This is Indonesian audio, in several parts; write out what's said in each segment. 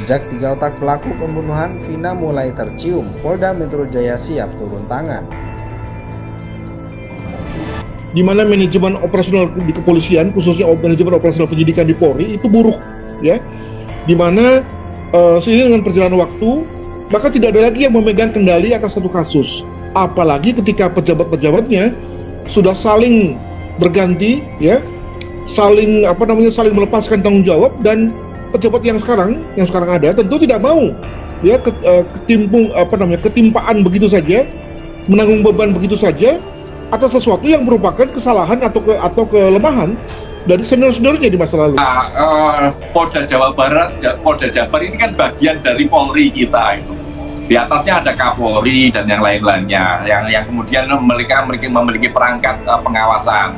Jejak 3 otak pelaku pembunuhan Vina mulai tercium, Polda Metro Jaya siap turun tangan. Di mana manajemen operasional di kepolisian, khususnya manajemen operasional penyidikan di Polri itu buruk, ya. Di mana seiring dengan perjalanan waktu, maka tidak ada lagi yang memegang kendali atas satu kasus. Apalagi ketika pejabat-pejabatnya sudah saling berganti, ya, saling melepaskan tanggung jawab, dan pejabat yang sekarang ada tentu tidak mau, ya, ketimpaan begitu saja, menanggung beban begitu saja atas sesuatu yang merupakan kesalahan atau kelemahan dari senior-seniornya di masa lalu. Polda Jawa Barat, Polda Jabar ini kan bagian dari Polri kita itu. Di atasnya ada Kapolri dan yang lain-lainnya, yang kemudian memiliki perangkat pengawasan.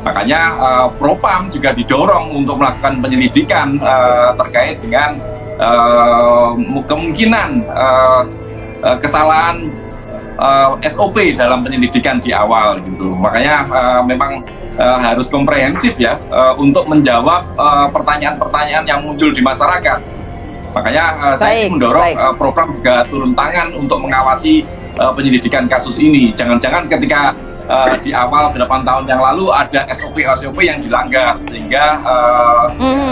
Makanya Propam juga didorong untuk melakukan penyelidikan terkait dengan kemungkinan kesalahan SOP dalam penyelidikan di awal gitu. Makanya memang harus komprehensif, ya, untuk menjawab pertanyaan-pertanyaan yang muncul di masyarakat. Makanya saya mendorong program juga turun tangan untuk mengawasi penyelidikan kasus ini. Jangan-jangan ketika di awal 8 tahun yang lalu ada SOP yang dilanggar, sehingga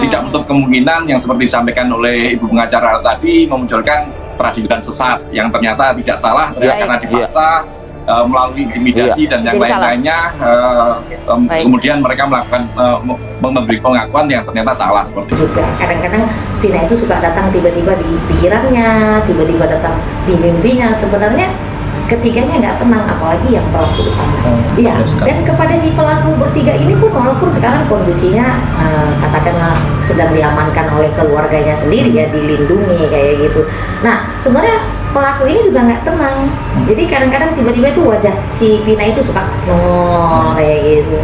tidak menutup kemungkinan yang seperti disampaikan oleh Ibu pengacara tadi memunculkan peradilan sesat yang ternyata tidak salah karena dipaksa melalui intimidasi dan yang lain-lainnya, kemudian mereka melakukan memberi pengakuan yang ternyata salah seperti itu. Juga kadang-kadang Vina itu suka datang tiba-tiba di pikirannya, tiba-tiba datang di mimpinya. Sebenarnya ketiganya nggak tenang, apalagi yang pelaku utama. Iya, dan kepada si pelaku bertiga ini pun, walaupun sekarang kondisinya katakanlah sedang diamankan oleh keluarganya sendiri, ya, dilindungi kayak gitu. Nah, sebenarnya pelaku ini juga nggak tenang. Jadi kadang-kadang tiba-tiba itu wajah si Vina itu suka kayak gitu.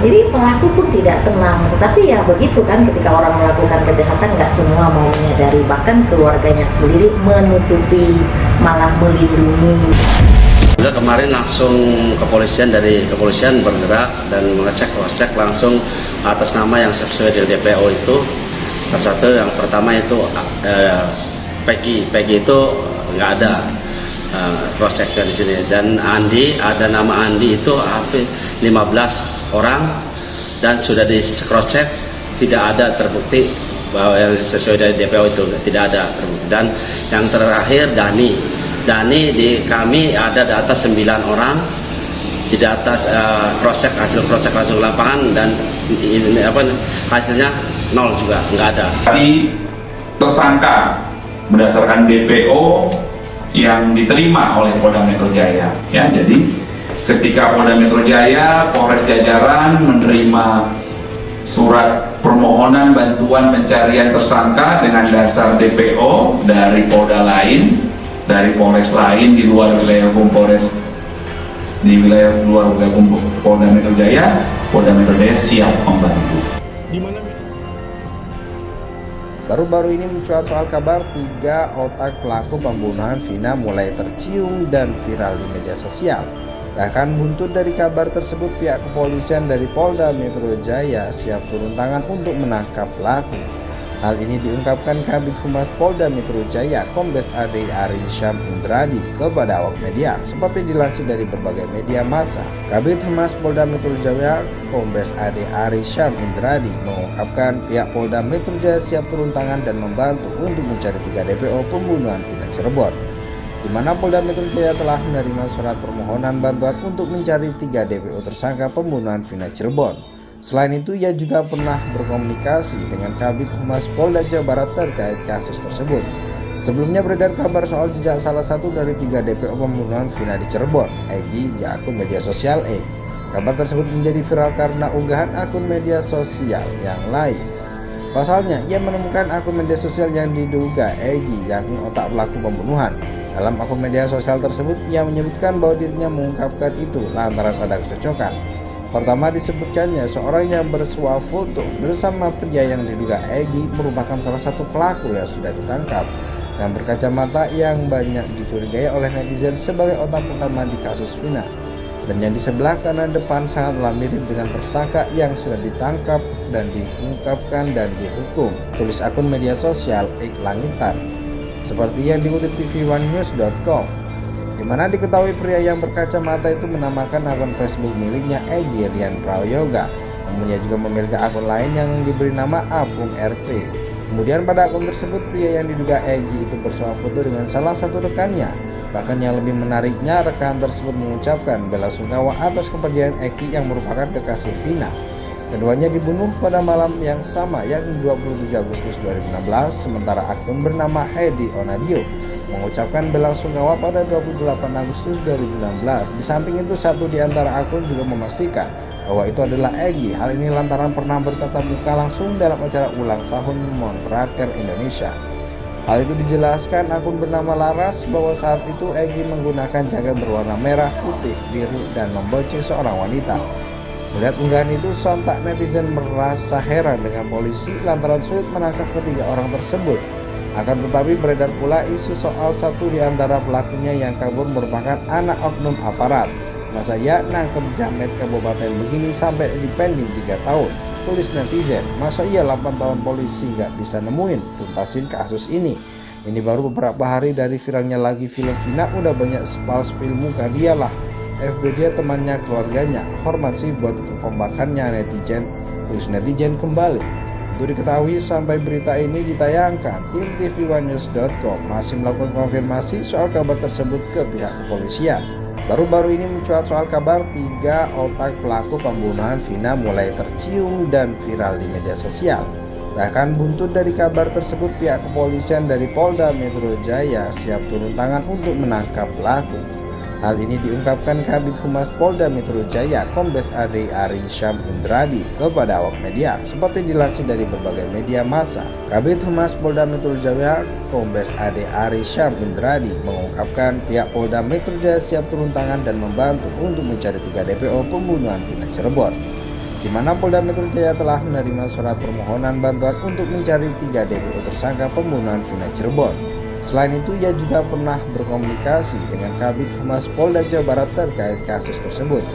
Jadi pelaku pun tidak tenang. Tetapi ya begitu kan, ketika orang melakukan kejahatan nggak semua mau menyadari, bahkan keluarganya sendiri menutupi, malah melindungi. Udah kemarin langsung dari kepolisian bergerak dan mengecek langsung atas nama yang sesuai dengan DPO itu. Salah satu yang pertama itu Peggy itu nggak ada cross check di sini, dan Andi, ada nama Andi itu hampir 15 orang dan sudah di cross check tidak ada terbukti bahwa yang sesuai dari DPO itu, tidak ada terbukti. Dan yang terakhir Dani di kami ada data 9 orang, di atas hasil cross check langsung lapangan, dan hasilnya 0 juga, nggak ada. Tadi tersangka berdasarkan DPO yang diterima oleh Polda Metro Jaya, ya. Jadi ketika Polda Metro Jaya, Polres Jajaran menerima surat permohonan bantuan pencarian tersangka dengan dasar DPO dari Polda lain, dari Polres lain di luar wilayah hukum Polres, di wilayah luar wilayah hukum Polda Metro Jaya, Polda Metro Jaya siap membantu. Baru-baru ini mencuat soal kabar 3 otak pelaku pembunuhan Vina mulai tercium dan viral di media sosial. Bahkan buntut dari kabar tersebut, pihak kepolisian dari Polda Metro Jaya siap turun tangan untuk menangkap pelaku. Hal ini diungkapkan Kabid Humas Polda Metro Jaya, Kombes AD Ari Syam Indradi, kepada awak media, seperti dilansir dari berbagai media massa. Kabid Humas Polda Metro Jaya, Kombes AD Ari Syam Indradi, mengungkapkan pihak Polda Metro Jaya siap turun tangan dan membantu untuk mencari 3 DPO pembunuhan Vina Cirebon, di mana Polda Metro Jaya telah menerima surat permohonan bantuan untuk mencari 3 DPO tersangka pembunuhan Vina Cirebon. Selain itu, ia juga pernah berkomunikasi dengan Kabid Humas Polda Jawa Barat terkait kasus tersebut. Sebelumnya beredar kabar soal jejak salah satu dari 3 DPO pembunuhan Vina di Cirebon, Egy, di akun media sosial X. Kabar tersebut menjadi viral karena unggahan akun media sosial yang lain. Pasalnya, ia menemukan akun media sosial yang diduga Egy, yakni otak pelaku pembunuhan. Dalam akun media sosial tersebut, ia menyebutkan bahwa dirinya mengungkapkan itu lantaran ada kecocokan. Pertama, disebutkannya seorang yang bersuah foto bersama pria yang diduga Egy merupakan salah satu pelaku yang sudah ditangkap, yang berkacamata yang banyak dicurigai oleh netizen sebagai otak utama di kasus Vina, dan yang di sebelah kanan depan sangatlah mirip dengan tersangka yang sudah ditangkap dan diungkapkan dan dihukum, tulis akun media sosial X Langitan. seperti yang dikutip tv1news.com, di mana diketahui pria yang berkacamata itu menamakan akun Facebook miliknya Egy Rian Prayoga. Namun ia juga memiliki akun lain yang diberi nama Apung RP. Kemudian pada akun tersebut pria yang diduga Egy itu bersuah foto dengan salah satu rekannya. Bahkan yang lebih menariknya, rekan tersebut mengucapkan bela sungkawa atas kepergian Egy yang merupakan kekasih Vina. Keduanya dibunuh pada malam yang sama, yakni 27 Agustus 2016, sementara akun bernama Hedi Onadio mengucapkan bela sungkawa pada 28 Agustus 2016. Di samping itu, satu di antara akun juga memastikan bahwa itu adalah Egy. Hal ini lantaran pernah bertatap muka langsung dalam acara ulang tahun Monraker Indonesia. Hal itu dijelaskan akun bernama Laras bahwa saat itu Egy menggunakan jaket berwarna merah, putih, biru, dan membonceng seorang wanita. Melihat unggahan itu, sontak netizen merasa heran dengan polisi lantaran sulit menangkap ketiga orang tersebut. Akan tetapi beredar pula isu soal satu di antara pelakunya yang kabur merupakan anak oknum aparat. Masa ya nangkep jamet kabupaten begini sampai dipending 3 tahun, tulis netizen. Masa iya 8 tahun polisi gak bisa nemuin tuntasin kasus ini. Ini baru beberapa hari dari viralnya lagi film Vina, udah banyak spill muka dia lah. FB dia temannya, keluarganya. Hormat sih buat kekompakannya netizen, tulis netizen kembali. Untuk diketahui sampai berita ini ditayangkan, tim tv1news.com masih melakukan konfirmasi soal kabar tersebut ke pihak kepolisian. Baru-baru ini mencuat soal kabar 3 otak pelaku pembunuhan Vina mulai tercium dan viral di media sosial. Bahkan buntut dari kabar tersebut, pihak kepolisian dari Polda Metro Jaya siap turun tangan untuk menangkap pelaku. Hal ini diungkapkan Kabid Humas Polda Metro Jaya Kombes AD Ari Syam Indradi kepada awak media, seperti dilansir dari berbagai media massa. Kabid Humas Polda Metro Jaya Kombes AD Ari Syam Indradi mengungkapkan pihak Polda Metro Jaya siap turun tangan dan membantu untuk mencari 3 DPO pembunuhan Vina Cirebon, di mana Polda Metro Jaya telah menerima surat permohonan bantuan untuk mencari 3 DPO tersangka pembunuhan Vina Cirebon. Selain itu, ia juga pernah berkomunikasi dengan Kabid Humas Polda Jawa Barat terkait kasus tersebut.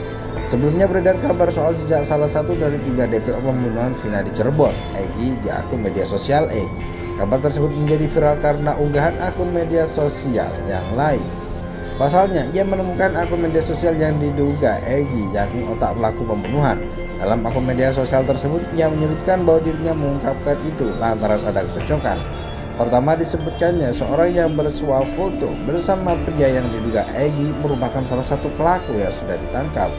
Sebelumnya beredar kabar soal jejak salah satu dari 3 DPO pembunuhan Vina di Cirebon, Egy, di akun media sosial X. Kabar tersebut menjadi viral karena unggahan akun media sosial yang lain. Pasalnya, ia menemukan akun media sosial yang diduga Egy, yakni otak pelaku pembunuhan. Dalam akun media sosial tersebut, ia menyebutkan bahwa dirinya mengungkapkan itu lantaran ada kecocokan. Pertama, disebutkannya seorang yang bersuah foto bersama pria yang diduga Egy merupakan salah satu pelaku yang sudah ditangkap.